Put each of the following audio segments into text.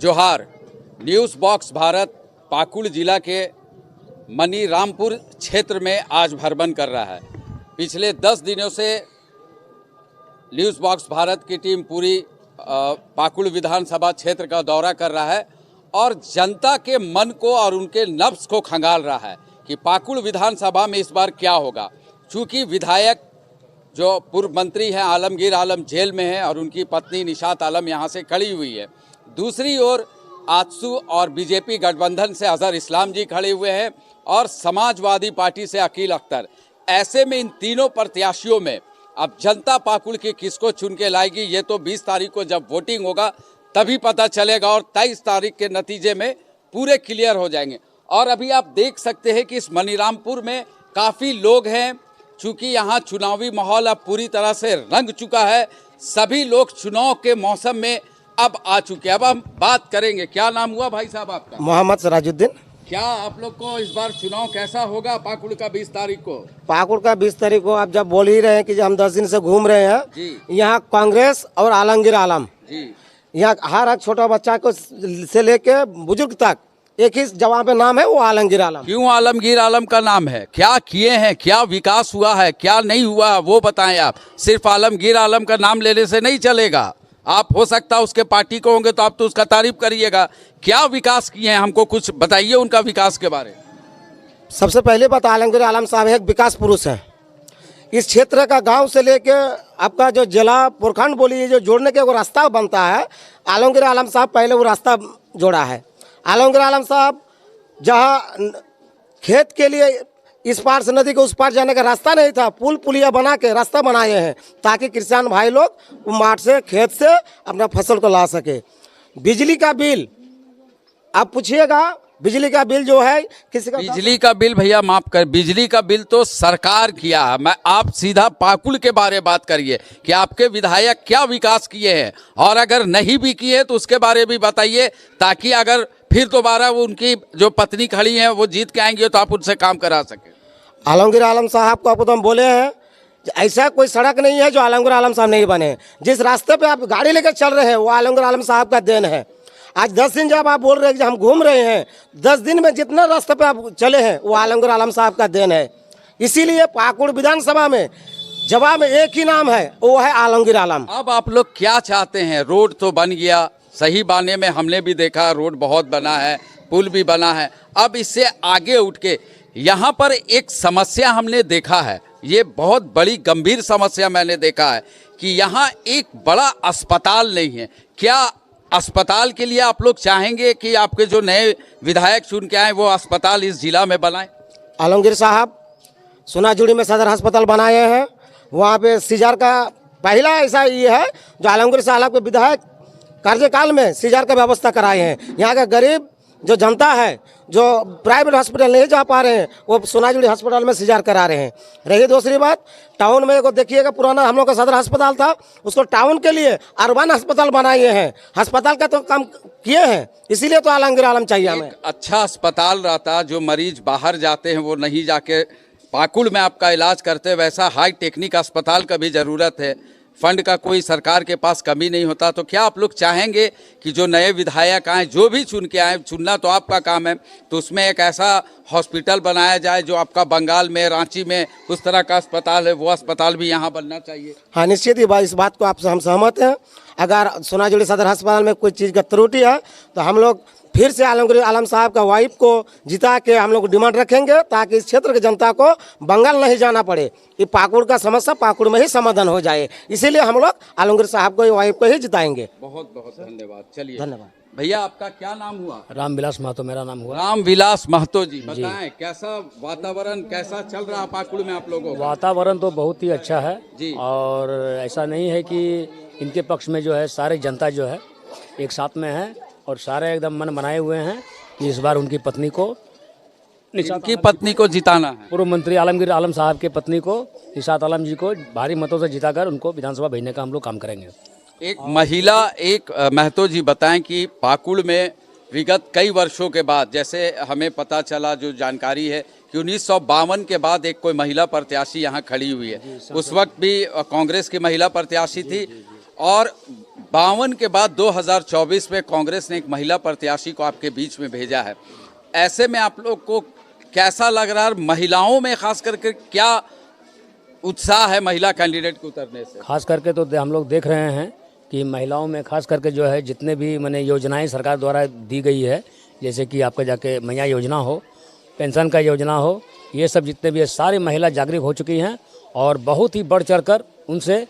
जोहार। News box Bharat Pakur जिला के मनीरामपुर क्षेत्र में आज भ्रमण कर रहा है। पिछले 10 दिनों से न्यूज़ बॉक्स भारत की टीम पूरी पाकुड़ विधानसभा क्षेत्र का दौरा कर रहा है और जनता के मन को और उनके नब्ज को खंगाल रहा है कि पाकुड़ विधानसभा में इस बार क्या होगा। चूँकि विधायक जो पूर्व मंत्री हैं आलमगीर आलम जेल में हैं और उनकी पत्नी निशात आलम यहाँ से खड़ी हुई है। दूसरी ओर आजसू और बीजेपी गठबंधन से अजहर इस्लाम जी खड़े हुए हैं और समाजवादी पार्टी से अकील अख्तर। ऐसे में इन तीनों प्रत्याशियों में अब जनता पाकुड़ की किसको चुन के लाएगी, ये तो 20 तारीख को जब वोटिंग होगा तभी पता चलेगा और 23 तारीख के नतीजे में पूरे क्लियर हो जाएंगे। और अभी आप देख सकते हैं कि इस मनीरामपुर में काफ़ी लोग हैं। चूँकि यहाँ चुनावी माहौल अब पूरी तरह से रंग चुका है, सभी लोग चुनाव के मौसम में अब आ चुके हैं। अब हम बात करेंगे। क्या नाम हुआ भाई साहब आपका? मोहम्मद सिराजुद्दीन। क्या आप लोग को इस बार चुनाव कैसा होगा पाकुड़ का 20 तारीख को? पाकुड़ का 20 तारीख को आप जब बोल ही रहे हैं कि हम 10 दिन से घूम रहे हैं जी। यहाँ कांग्रेस और आलमगीर आलम जी। यहाँ हर छोटा बच्चा को से लेके बुजुर्ग तक एक ही जवाब पे नाम है, वो आलमगीर आलम। क्यों आलमगीर आलम का नाम है? क्या किए हैं, क्या विकास हुआ है, क्या नहीं हुआ, वो बताएं आप। सिर्फ आलमगीर आलम का नाम लेने से नहीं चलेगा। आप हो सकता है उसके पार्टी को होंगे तो आप तो उसका तारीफ करिएगा। क्या विकास किए हैं, हमको कुछ बताइए उनका विकास के बारे में। सबसे पहले बात, आलमगीर आलम साहब एक विकास पुरुष हैं। इस क्षेत्र का गांव से लेके आपका जो जिला प्रखंड बोलिए जो जोड़ने के वो रास्ता बनता है, आलमगीर आलम साहब पहले वो रास्ता जोड़ा है। आलमगीर आलम साहब जहाँ खेत के लिए इस पार से नदी के उस पार जाने का रास्ता नहीं था, पुल पुलिया बना के रास्ता बनाए हैं ताकि किसान भाई लोग माठ से खेत से अपना फसल को ला सके। बिजली का बिल आप पूछिएगा, बिजली का बिल जो है किसी का बिजली का बिल भैया माफ कर, बिजली का बिल तो सरकार किया है। मैं आप सीधा पाकुड़ के बारे में बात करिए कि आपके विधायक क्या विकास किए हैं और अगर नहीं भी किए तो उसके बारे में भी बताइए ताकि अगर फिर दोबारा वो उनकी जो पत्नी खड़ी हैं वो जीत के आएंगे तो आप उनसे काम करा सके। आलमगीर आलम साहब को आपको तो हम बोले हैं ऐसा कोई सड़क नहीं है जो आलमगीर आलम साहब नहीं बने। जिस रास्ते पे आप गाड़ी लेकर चल रहे हैं वो आलमगीर आलम साहब का देन है। आज 10 दिन जब आप बोल रहे हैं कि हम घूम रहे हैं, 10 दिन में जितना रास्ते पे आप चले हैं वो आलमगीर आलम साहब का देन है। इसीलिए पाकुड़ विधानसभा में जवाब में एक ही नाम है, वो है आलमगीर आलम। अब आप लोग क्या चाहते हैं? रोड तो बन गया, सही बाने में हमने भी देखा रोड बहुत बना है, पुल भी बना है। अब इससे आगे उठ के यहाँ पर एक समस्या हमने देखा है, ये बहुत बड़ी गंभीर समस्या मैंने देखा है कि यहाँ एक बड़ा अस्पताल नहीं है। क्या अस्पताल के लिए आप लोग चाहेंगे कि आपके जो नए विधायक चुन के आए वो अस्पताल इस जिला में बनाएं? आलमगीर साहब सोनाजुड़ी में सदर अस्पताल बनाए हैं, वहाँ पे सीजर का पहला ऐसा ये है जो आलमगीर साहब के विधायक कार्यकाल में सीजर का व्यवस्था कराए हैं। यहाँ का गरीब जो जनता है जो प्राइवेट हॉस्पिटल नहीं जा पा रहे हैं वो सोनाजुड़ी अस्पताल में सीजर करा रहे हैं। रही दूसरी बात, टाउन में को देखिएगा पुराना हम लोग का सदर अस्पताल था, उसको टाउन के लिए अर्बन अस्पताल बनाए हैं। अस्पताल का तो काम किए हैं, इसीलिए तो आलमगीर आलम चाहिए हमें। अच्छा अस्पताल रहता, जो मरीज बाहर जाते हैं वो नहीं जाके पाकुड़ में आपका इलाज करते, वैसा हाई टेक्निक अस्पताल का भी ज़रूरत है। फंड का कोई सरकार के पास कमी नहीं होता। तो क्या आप लोग चाहेंगे कि जो नए विधायक आए, जो भी चुन के आए, चुनना तो आपका काम है, तो उसमें एक ऐसा हॉस्पिटल बनाया जाए जो आपका बंगाल में रांची में उस तरह का अस्पताल है, वो अस्पताल भी यहाँ बनना चाहिए? हाँ निश्चित ही इस बात को आपसे हम सहमत हैं। अगर सोनाजुड़ी सदर अस्पताल में कोई चीज़ का त्रुटि है तो हम लोग फिर से आलमगीर आलम साहब का वाइफ को जिता के हम लोग डिमांड रखेंगे ताकि इस क्षेत्र की जनता को बंगाल नहीं जाना पड़े। ये पाकुड़ का समस्या पाकुड़ में ही समाधान हो जाए, इसीलिए हम लोग आलमगीर साहब को वाइफ को ही जिताएंगे। बहुत बहुत धन्यवाद। चलिए धन्यवाद भैया। आपका क्या नाम हुआ? रामविलास महतो मेरा नाम हुआ। रामविलास महतो जी, बताएं कैसा वातावरण कैसा चल रहा पाकुड़ में आप लोगों का? वातावरण तो बहुत ही अच्छा है जी। और ऐसा नहीं है कि इनके पक्ष में जो है सारे जनता जो है एक साथ में है और सारे एकदम मन बनाए हुए हैं कि इस बार उनकी पत्नी को जिताना है। पूर्व मंत्री आलमगीर आलम साहब के पत्नी को निशात आलम जी को भारी मतों से जिताकर उनको विधानसभा भेजने का हम लोग काम करेंगे। एक महिला, एक महतो जी बताएं कि पाकुड़ में विगत कई वर्षों के बाद, जैसे हमें पता चला जो जानकारी है कि 1952 के बाद एक कोई महिला प्रत्याशी यहाँ खड़ी हुई है। उस वक्त भी कांग्रेस की महिला प्रत्याशी थी और 52 के बाद 2024 में कांग्रेस ने एक महिला प्रत्याशी को आपके बीच में भेजा है। ऐसे में आप लोग को कैसा लग रहा है? महिलाओं में खास करके क्या उत्साह है महिला कैंडिडेट को उतरने से? खास करके तो हम लोग देख रहे हैं कि महिलाओं में खास करके जो है जितने भी मैंने योजनाएं सरकार द्वारा दी गई है, जैसे कि आपका जाके मैया योजना हो, पेंशन का योजना हो, ये सब जितने भी है सारी महिला जागरूक हो चुकी हैं और बहुत ही बढ़ चढ़ कर उनसे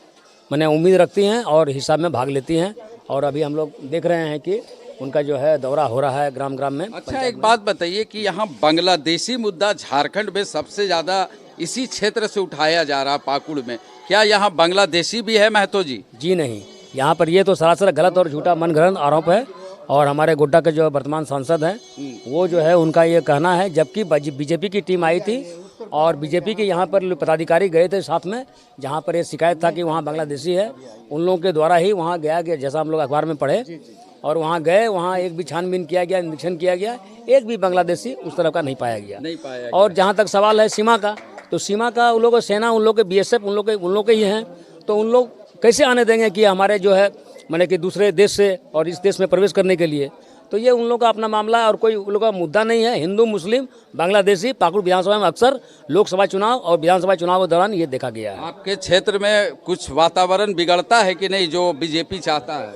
मैंने उम्मीद रखती हैं और हिसाब में भाग लेती हैं। और अभी हम लोग देख रहे हैं कि उनका जो है दौरा हो रहा है ग्राम ग्राम में। अच्छा, एक बात बताइए कि यहाँ बांग्लादेशी मुद्दा झारखंड में सबसे ज़्यादा इसी क्षेत्र से उठाया जा रहा है पाकुड़ में, क्या यहाँ बांग्लादेशी भी है महतो जी? जी नहीं, यहाँ पर ये तो सरासर गलत और झूठा मनगढ़ंत आरोप है। और हमारे गोड्डा के जो वर्तमान सांसद हैं वो जो है उनका ये कहना है, जबकि बीजेपी की टीम आई थी और बीजेपी के यहाँ पर पदाधिकारी गए थे साथ में, जहाँ पर ये शिकायत था कि वहाँ बांग्लादेशी है, उन लोगों के द्वारा ही वहाँ गया गया, जैसा हम लोग अखबार में पढ़े, और वहाँ गए, वहाँ एक भी छानबीन किया गया, निरीक्षण किया गया, एक भी बांग्लादेशी उस तरह का नहीं पाया गया। और जहाँ तक सवाल है सीमा का, तो सीमा का उन लोगों को सेना, उन लोग के BSF उन लोग के ही हैं, तो उन लोग कैसे आने देंगे कि हमारे जो है मैंने कि दूसरे देश से और इस देश में प्रवेश करने के लिए? तो ये उन लोगों का अपना मामला है और कोई उन लोगों का मुद्दा नहीं है। हिंदू मुस्लिम बांग्लादेशी पाकुड़ विधानसभा में अक्सर लोकसभा चुनाव और विधानसभा चुनाव के दौरान ये देखा गया है। आपके क्षेत्र में कुछ वातावरण बिगड़ता है कि नहीं जो बीजेपी चाहता है?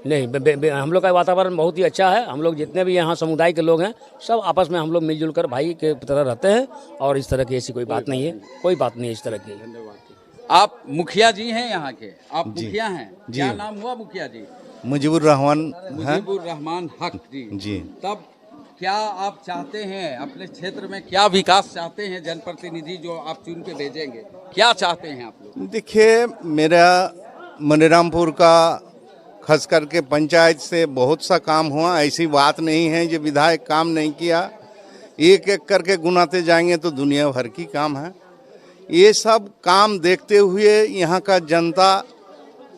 नहीं, हम लोग का वातावरण बहुत ही अच्छा है। हम लोग जितने भी यहाँ समुदाय के लोग हैं सब आपस में हम लोग मिलजुल कर भाई के तरह रहते हैं और इस तरह की ऐसी कोई बात नहीं है, कोई बात नहीं है इस तरह की। आप मुखिया जी हैं यहाँ के, आप मुखिया हैं, क्या नाम हुआ मुखिया जी? मुजीबुर रहमान मुजीबुर रहमान हक जी। तब क्या आप चाहते हैं अपने क्षेत्र में, क्या विकास चाहते हैं? जनप्रतिनिधि जो आप चुन के भेजेंगे, क्या चाहते हैं आप लोग? देखिए, मेरा मनीरामपुर का खास करके पंचायत से बहुत सा काम हुआ, ऐसी बात नहीं है जो विधायक काम नहीं किया। एक एक करके गुनाते जाएंगे तो दुनिया भर की काम है। ये सब काम देखते हुए यहाँ का जनता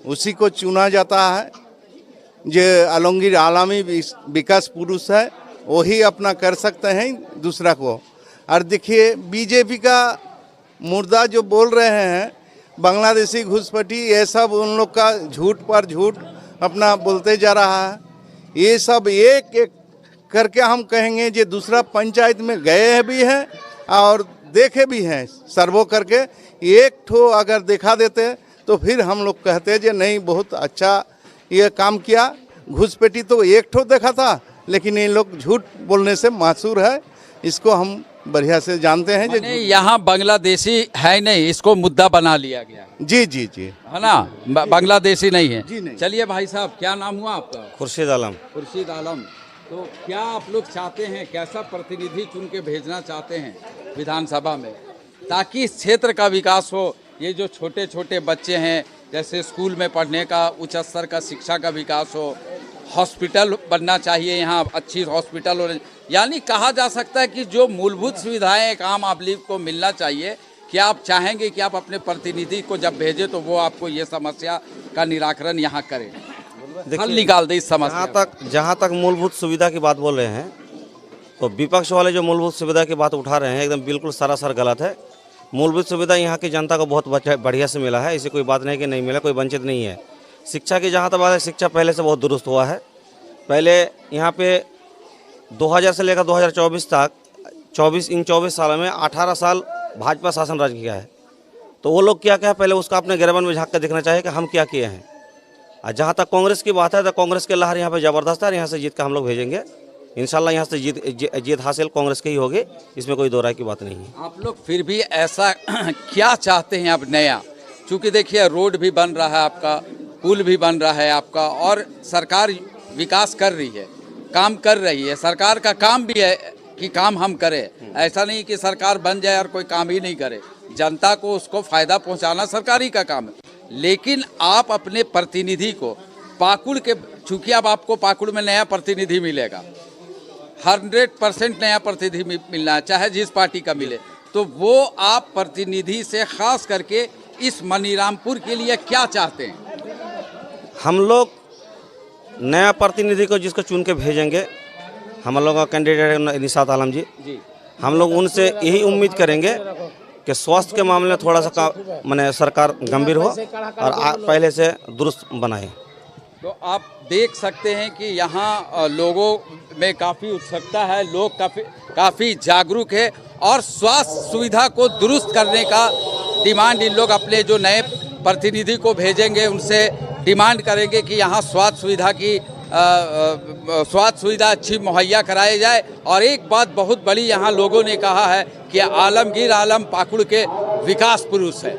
उसी को चुना जाता है जो आलमगीर आलमी विकास पुरुष है, वही अपना कर सकते हैं दूसरा को। और देखिए बीजेपी का मुर्दा जो बोल रहे हैं बांग्लादेशी घुसपैठी, ये सब उन लोग का झूठ पर झूठ अपना बोलते जा रहा है। ये सब एक एक करके हम कहेंगे जो दूसरा पंचायत में गए भी हैं और देखे भी हैं, सर्वो करके एक ठो अगर दिखा देते तो फिर हम लोग कहते जो नहीं बहुत अच्छा ये काम किया। घुसपैठी तो एक ठो देखा था, लेकिन ये लोग झूठ बोलने से मशहूर है, इसको हम बढ़िया से जानते हैं। जो यहाँ बांग्लादेशी है नहीं, इसको मुद्दा बना लिया गया। जी जी जी, है ना, बांग्लादेशी नहीं है जी नहीं। चलिए भाई साहब, क्या नाम हुआ आपका? खुर्शीद आलम। खुर्शीद आलम, तो क्या आप लोग चाहते हैं, कैसा प्रतिनिधि चुन के भेजना चाहते हैं विधानसभा में, ताकि इस क्षेत्र का विकास हो? ये जो छोटे छोटे बच्चे हैं, जैसे स्कूल में पढ़ने का, उच्च स्तर का शिक्षा का विकास हो, हॉस्पिटल बनना चाहिए यहाँ, अच्छी हॉस्पिटल हो, यानी कहा जा सकता है कि जो मूलभूत सुविधाएं एक आम आदमी को मिलना चाहिए। क्या आप चाहेंगे कि आप अपने प्रतिनिधि को जब भेजें तो वो आपको ये समस्या का निराकरण यहाँ करें, हल निकाल दे इस समस्या? जहाँ तक मूलभूत सुविधा की बात बोल रहे हैं, तो विपक्ष वाले जो मूलभूत सुविधा की बात उठा रहे हैं एकदम बिल्कुल सरासर गलत है। मूलभूत सुविधा यहाँ की जनता को बहुत बढ़िया से मिला है, ऐसी कोई बात नहीं कि नहीं मिला, कोई वंचित नहीं है। शिक्षा की जहाँ तक बात है, शिक्षा पहले से बहुत दुरुस्त हुआ है। पहले यहाँ पे 2000 से लेकर 2024 तक 24 साल में 18 साल भाजपा शासन राज किया है। तो वो लोग क्या क्या पहले उसका अपने गिरबान में झाँक कर देखना चाहिए कि हम क्या किए हैं। और जहाँ तक कांग्रेस की बात है तो कांग्रेस के लहर यहाँ पे ज़बरदस्त है, यहाँ से जीत कर हम लोग भेजेंगे इंशाल्लाह। यहाँ से जीत हासिल कांग्रेस की ही होगी, इसमें कोई दो राय की बात नहीं है। आप लोग फिर भी ऐसा क्या चाहते हैं अब नया? क्योंकि देखिए रोड भी बन रहा है आपका, पुल भी बन रहा है आपका, और सरकार विकास कर रही है, काम कर रही है। सरकार का काम भी है कि काम हम करें, ऐसा नहीं कि सरकार बन जाए और कोई काम ही नहीं करे। जनता को उसको फायदा पहुंचाना सरकारी का काम है। लेकिन आप अपने प्रतिनिधि को पाकुड़ के, चूंकि अब आपको पाकुड़ में नया प्रतिनिधि मिलेगा, 100% नया प्रतिनिधि मिलना है, चाहे जिस पार्टी का मिले, तो वो आप प्रतिनिधि से खास करके इस मनीरामपुर के लिए क्या चाहते हैं? हम लोग नया प्रतिनिधि को जिसको चुन के भेजेंगे, हम लोग का कैंडिडेट है निशात आलम जी। हम लोग उनसे यही उम्मीद करेंगे कि स्वास्थ्य के मामले में थोड़ा सा माने सरकार गंभीर हो और पहले से दुरुस्त बनाए। तो आप देख सकते हैं कि यहाँ लोगों में काफ़ी उत्सुकता है, लोग काफ़ी जागरूक है और स्वास्थ्य सुविधा को दुरुस्त करने का डिमांड इन लोग अपने जो नए प्रतिनिधि को भेजेंगे उनसे डिमांड करेंगे कि यहाँ स्वास्थ्य सुविधा अच्छी मुहैया कराई जाए। और एक बात बहुत बड़ी यहाँ लोगों ने कहा है कि आलमगीर आलम पाकुड़ के विकास पुरुष है।